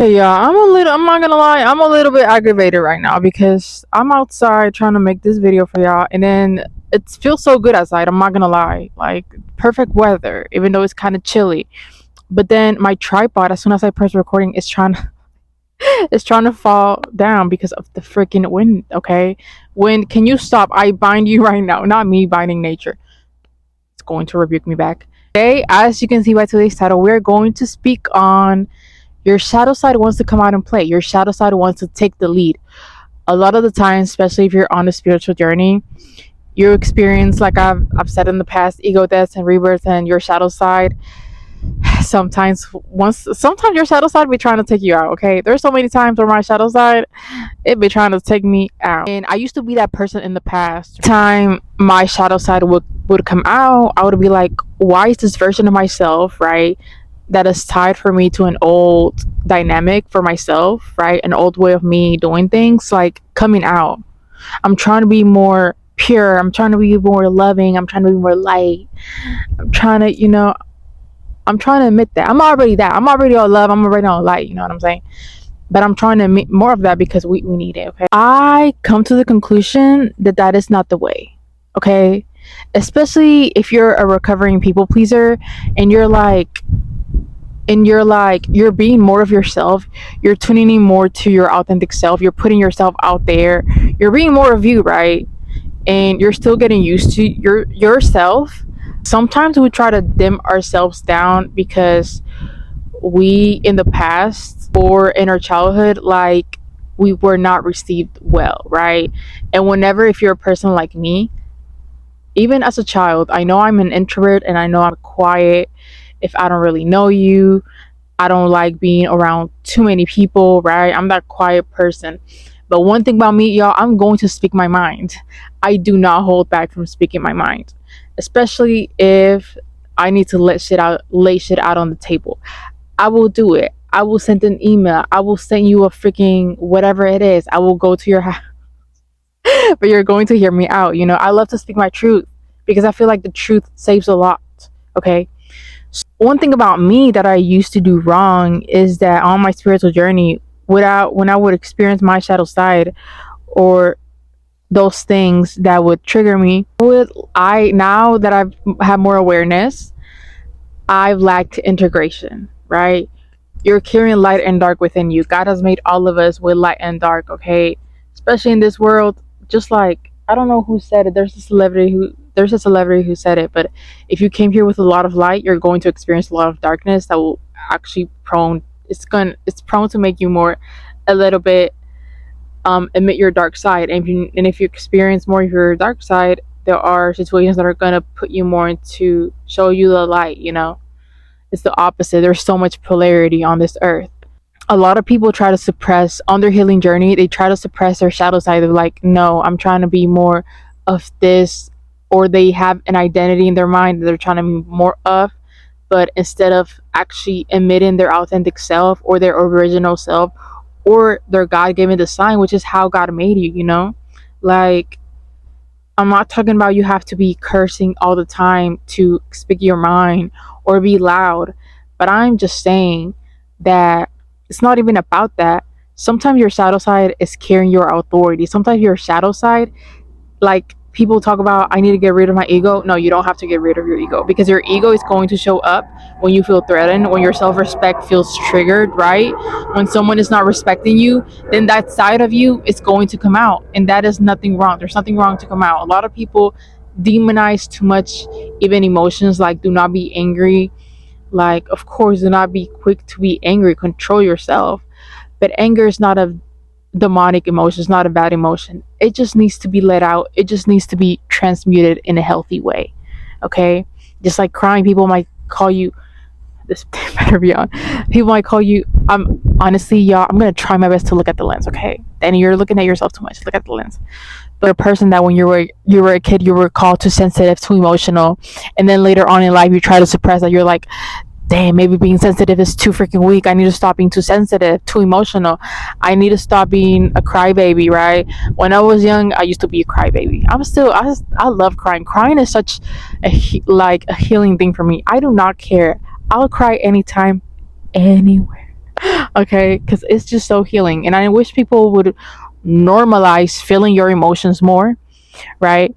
Hey, yeah, I'm not gonna lie, I'm a little bit aggravated right now because I'm outside trying to make this video for y'all, and then it feels so good outside. I'm not gonna lie, like perfect weather, even though it's kind of chilly. But then my tripod, as soon as I press recording, is trying it's trying to fall down because of the freaking wind. Okay, wind, can you stop? I bind you right now, not me binding nature. It's going to rebuke me back. Okay, as you can see by today's title, we're going to speak on your shadow side wants to come out and play. Your shadow side wants to take the lead. A lot of the time, especially if you're on a spiritual journey, you experience, like I've said in the past, ego deaths and rebirths, and your shadow side sometimes your shadow side be trying to take you out. Okay, there's so many times where my shadow side it be trying to take me out, and I used to be that person in the past. Time my shadow side would come out, I would be like, why is this version of myself, right, that is tied for me to an old dynamic for myself, right, an old way of me doing things, like coming out. I'm trying to be more pure, I'm trying to be more loving, I'm trying to be more light, I'm trying to, I'm trying to admit that I'm already that. I'm already all love. I'm already all light. You know what I'm saying? But I'm trying to admit more of that because we need it. Okay. I come to the conclusion that that is not the way. Okay. Especially if you're a recovering people pleaser and you're being more of yourself. You're tuning in more to your authentic self. You're putting yourself out there. You're being more of you, right? And you're still getting used to yourself. Sometimes we try to dim ourselves down because we in the past or in our childhood, like, we were not received well, right? And whenever, if you're a person like me, even as a child, I know I'm an introvert and I know I'm quiet. If I don't really know you, I don't like being around too many people, right? I'm that quiet person. But one thing about me, y'all, I'm going to speak my mind. I do not hold back from speaking my mind, especially if I need to lay shit out on the table. I will do it. I will send an email. I will send you a freaking whatever it is. I will go to your house, but you're going to hear me out. I love to speak my truth because I feel like the truth saves a lot. Okay. One thing about me that I used to do wrong is that on my spiritual journey, without when I would experience my shadow side or those things that would trigger me, I now that I've had more awareness, I've lacked integration, right? You're carrying light and dark within you. God has made all of us with light and dark, okay? Especially in this world, just like, I don't know who said it. There's a celebrity who said it, but if you came here with a lot of light, you're going to experience a lot of darkness that will actually it's prone to make you more a little bit emit your dark side. And if you experience more of your dark side, there are situations that are going to put you more into show you the light. It's the opposite. There's so much polarity on this earth. A lot of people try to suppress on their healing journey. They try to suppress their shadow side. They're like, no, I'm trying to be more of this, or they have an identity in their mind that they're trying to be more of, but instead of actually emitting their authentic self or their original self or their God-given design, which is how God made you. Like, I'm not talking about you have to be cursing all the time to speak your mind or be loud, but I'm just saying that it's not even about that. Sometimes your shadow side is carrying your authority. Sometimes your shadow side, like, people talk about, I need to get rid of my ego. No, you don't have to get rid of your ego, because your ego is going to show up when you feel threatened, when your self-respect feels triggered, right? When someone is not respecting you, then that side of you is going to come out, and that is nothing wrong. There's nothing wrong to come out. A lot of people demonize too much, even emotions, like, do not be angry. Like, of course, do not be quick to be angry. Control yourself. But anger is not a demonic emotion. It's not a bad emotion. It just needs to be let out. It just needs to be transmuted in a healthy way. Okay? Just like crying, people might call you, this better be on. People might call you, honestly, y'all, I'm gonna try my best to look at the lens, okay? And you're looking at yourself too much. Look at the lens. But a person that when you were a kid, you were called too sensitive, too emotional, and then later on in life you try to suppress that. You're like, damn, maybe being sensitive is too freaking weak. I need to stop being too sensitive, too emotional. I need to stop being a crybaby, right? When I was young, I used to be a crybaby. I love crying. Crying is such like a healing thing for me. I do not care. I'll cry anytime, anywhere. Okay, because it's just so healing, and I wish people would normalize feeling your emotions more, right?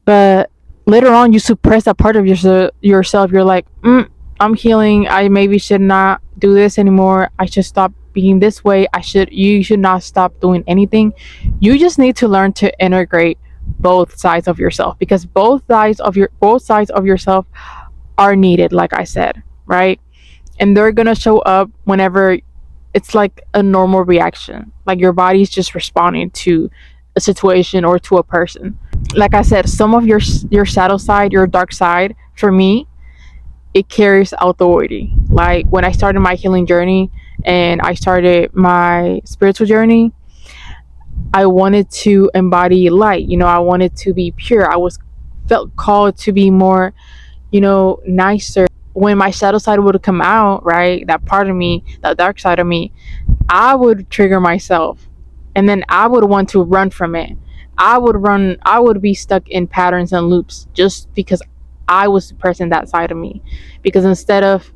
But later on you suppress that part of yourself. You're like, I'm healing, I maybe should not do this anymore, I should stop being this way, you should not stop doing anything. You just need to learn to integrate both sides of yourself, because both sides of yourself are needed, like I said, right? And they're gonna show up whenever it's like a normal reaction, like your body's just responding to a situation or to a person. Like I said, some of your shadow side, your dark side, for me, it carries authority. Like when I started my healing journey and I started my spiritual journey, I wanted to embody light. I wanted to be pure. I was felt called to be more, nicer. When my shadow side would come out, right, that part of me, that dark side of me, I would trigger myself, and then I would want to run from it. I would be stuck in patterns and loops just because I was suppressing that side of me. Because instead of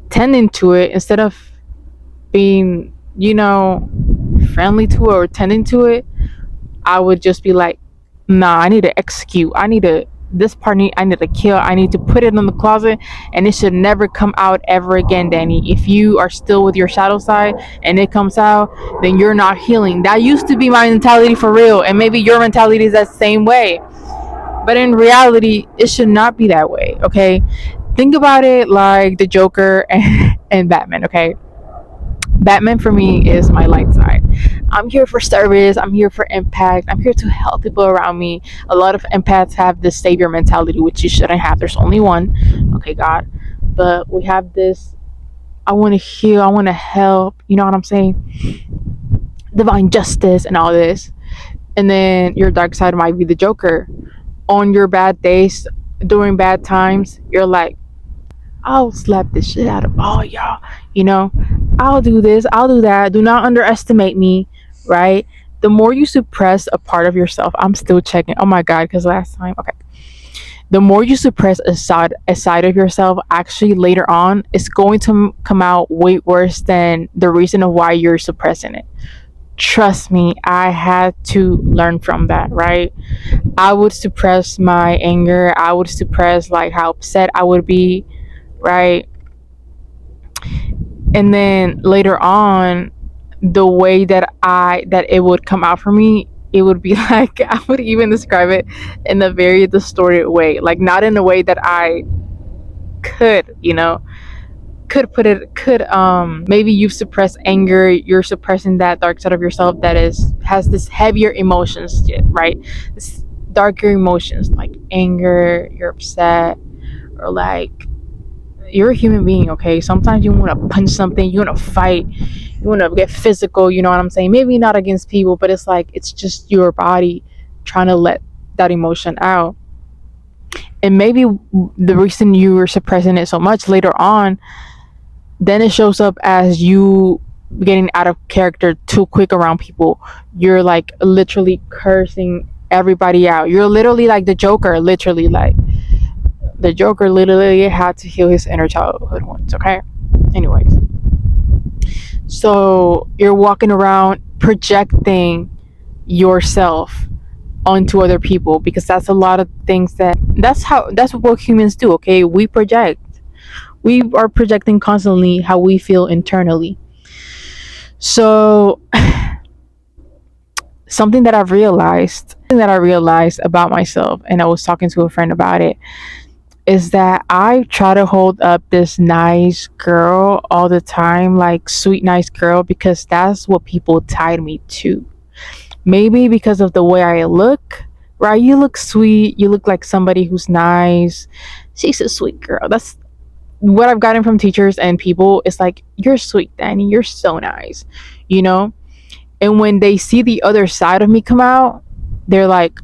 tending to it, instead of being, friendly to it or tending to it, I would just be like, nah, I need to execute. I need to kill. I need to put it in the closet, and it should never come out ever again, Danny. If you are still with your shadow side and it comes out, then you're not healing. That used to be my mentality for real, and maybe your mentality is that same way. But in reality, it should not be that way, okay? Think about it like the Joker and Batman, okay? Batman for me is my light side. I'm here for service, I'm here for impact, I'm here to help people around me. A lot of empaths have this savior mentality, which you shouldn't have. There's only one, okay, God. But we have this, I want to heal, I want to help, you know what I'm saying? Divine justice and all this. And then your dark side might be the Joker. On your bad days, during bad times, you're like, I'll slap the shit out of all y'all. You know, I'll do this, I'll do that. Do not underestimate me, right? The more you suppress a part of yourself, I'm still checking. Oh my God, because last time, okay. The more you suppress a side of yourself, actually later on, it's going to come out way worse than the reason of why you're suppressing it. Trust me, I had to learn from that, right? I would suppress my anger. I would suppress like how upset I would be, right? And then later on, the way that it would come out for me, it would be like, I would even describe it in a very distorted way, like not in a way that I could, could put it could maybe you've suppressed anger, you're suppressing that dark side of yourself that has this heavier emotions, right? This darker emotions like anger, you're upset, or like you're a human being, okay? Sometimes you want to punch something, you want to fight, you want to get physical, you know what I'm saying? Maybe not against people, but it's like it's just your body trying to let that emotion out. And maybe the reason you were suppressing it so much later on, then it shows up as you getting out of character too quick around people. You're like literally cursing everybody out. You're literally like the Joker, literally like the Joker literally had to heal his inner childhood wounds, okay? Anyways, so you're walking around projecting yourself onto other people, because that's a lot of things that's what humans do, okay? We are projecting constantly how we feel internally. So something that I realized about myself, and I was talking to a friend about it, is that I try to hold up this nice girl all the time, like sweet, nice girl, because that's what people tied me to. Maybe because of the way I look, right? You look sweet, you look like somebody who's nice. She's a sweet girl. That's what I've gotten from teachers and people. It's like, you're sweet, Danny, you're so nice, you know? And when they see the other side of me come out, they're like,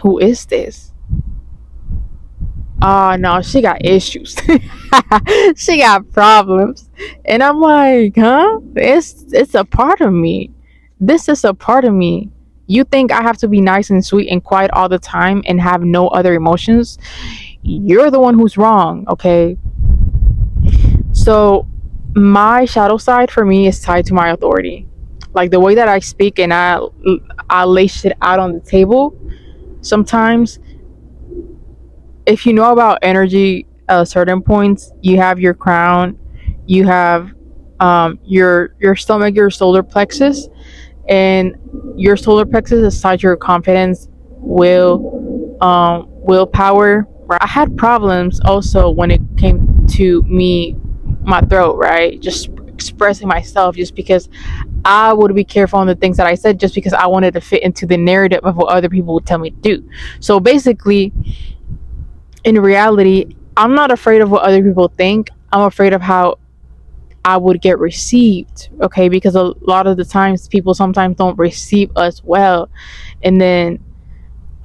who is this? Oh no, she got issues. She got problems. And I'm like, huh? It's a part of me. This is a part of me. You think I have to be nice and sweet and quiet all the time and have no other emotions? You're the one who's wrong, okay? So My shadow side for me is tied to my authority. Like the way that I speak and I lay shit out on the table. Sometimes, if you know about energy at certain points, you have your crown, you have your stomach, your solar plexus, and your solar plexus is tied to your confidence, willpower. Right? I had problems also when it came to my throat, right? Just expressing myself, just because I would be careful on the things that I said, just because I wanted to fit into the narrative of what other people would tell me to do. So basically, in reality, I'm not afraid of what other people think. I'm afraid of how I would get received, okay? Because a lot of the times people sometimes don't receive us well, and then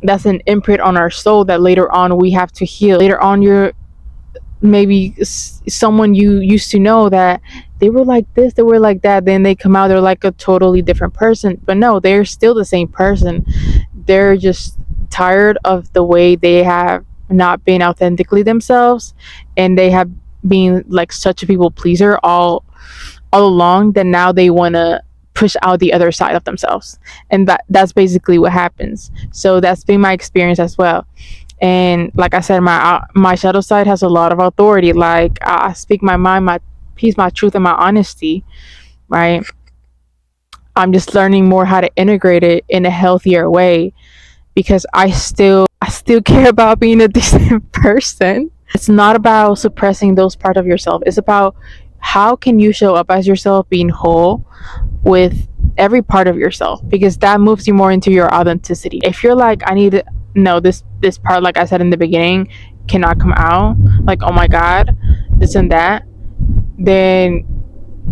that's an imprint on our soul that later on we have to heal. Later on, you're maybe someone you used to know that they were like this, they were like that, then they come out, they're like a totally different person. But no, they're still the same person. They're just tired of the way they have not been authentically themselves, and they have been like such a people pleaser all along, that now they want to push out the other side of themselves, and that's basically what happens. So that's been my experience as well. And like I said, my shadow side has a lot of authority. Like I speak my mind, my peace, my truth, and my honesty, right? I'm just learning more how to integrate it in a healthier way, because I still care about being a decent person. It's not about suppressing those parts of yourself. It's about how can you show up as yourself, being whole with every part of yourself, because that moves you more into your authenticity. If you're like, I need to know this part, like I said in the beginning, cannot come out, like, oh my god, this and that, then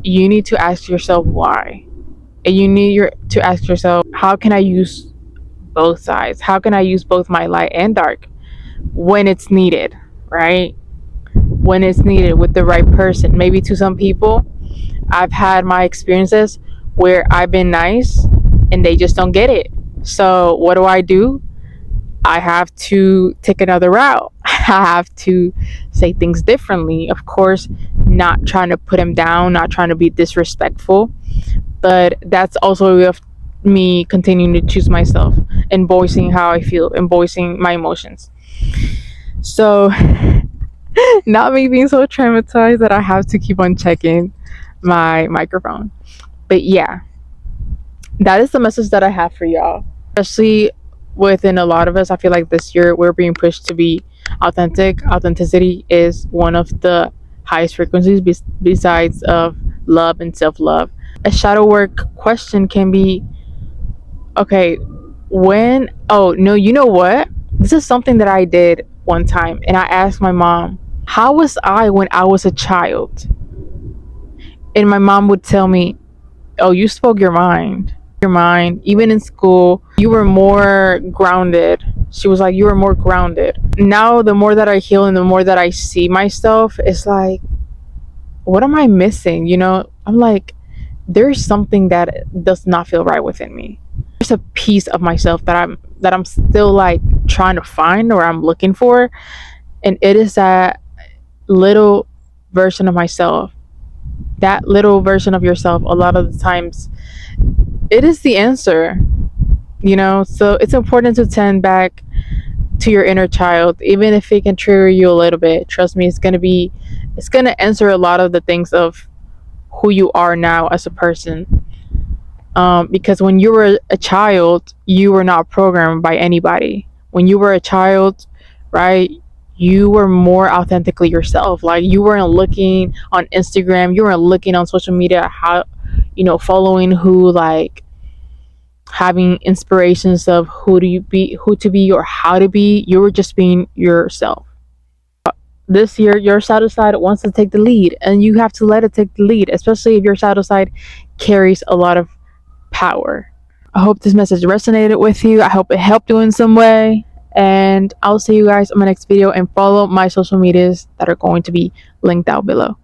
you need to ask yourself why. And you need to ask yourself, how can I use both sides? How can I use both my light and dark when it's needed, right? When it's needed with the right person. Maybe to some people, I've had my experiences where I've been nice and they just don't get it. So what do? I have to take another route. I have to say things differently. Of course, not trying to put him down, not trying to be disrespectful, but that's also a way of me continuing to choose myself and voicing how I feel and voicing my emotions. So, not me being so traumatized that I have to keep on checking my microphone. But yeah, that is the message that I have for y'all. Especially within a lot of us, I feel like this year we're being pushed to be authentic. Authenticity is one of the highest frequencies besides of love and self-love. A shadow work question can be, okay, when, oh no, you know what? This is something that I did one time, and I asked my mom, how was I when I was a child? And my mom would tell me, oh, you spoke your mind. Your mind, even in school, you were more grounded. She was like, you were more grounded. Now, the more that I heal and the more that I see myself, it's like, what am I missing? You know, I'm like, there's something that does not feel right within me. There's a piece of myself that I'm still like trying to find, or I'm looking for, and it is that little version of myself. That little version of yourself, a lot of the times, it is the answer, you know? So it's important to tend back to your inner child, even if it can trigger you a little bit. Trust me, it's gonna answer a lot of the things of who you are now as a person. Because when you were a child, you were not programmed by anybody. When you were a child, right, you were more authentically yourself. Like, you weren't looking on Instagram, you weren't looking on social media, how, you know, following who, like having inspirations of who to be or how to be. You were just being yourself. This year, your shadow side wants to take the lead, and you have to let it take the lead, especially if your shadow side carries a lot of power. I hope this message resonated with you. I hope it helped you in some way. And I'll see you guys on my next video, and follow my social medias that are going to be linked down below.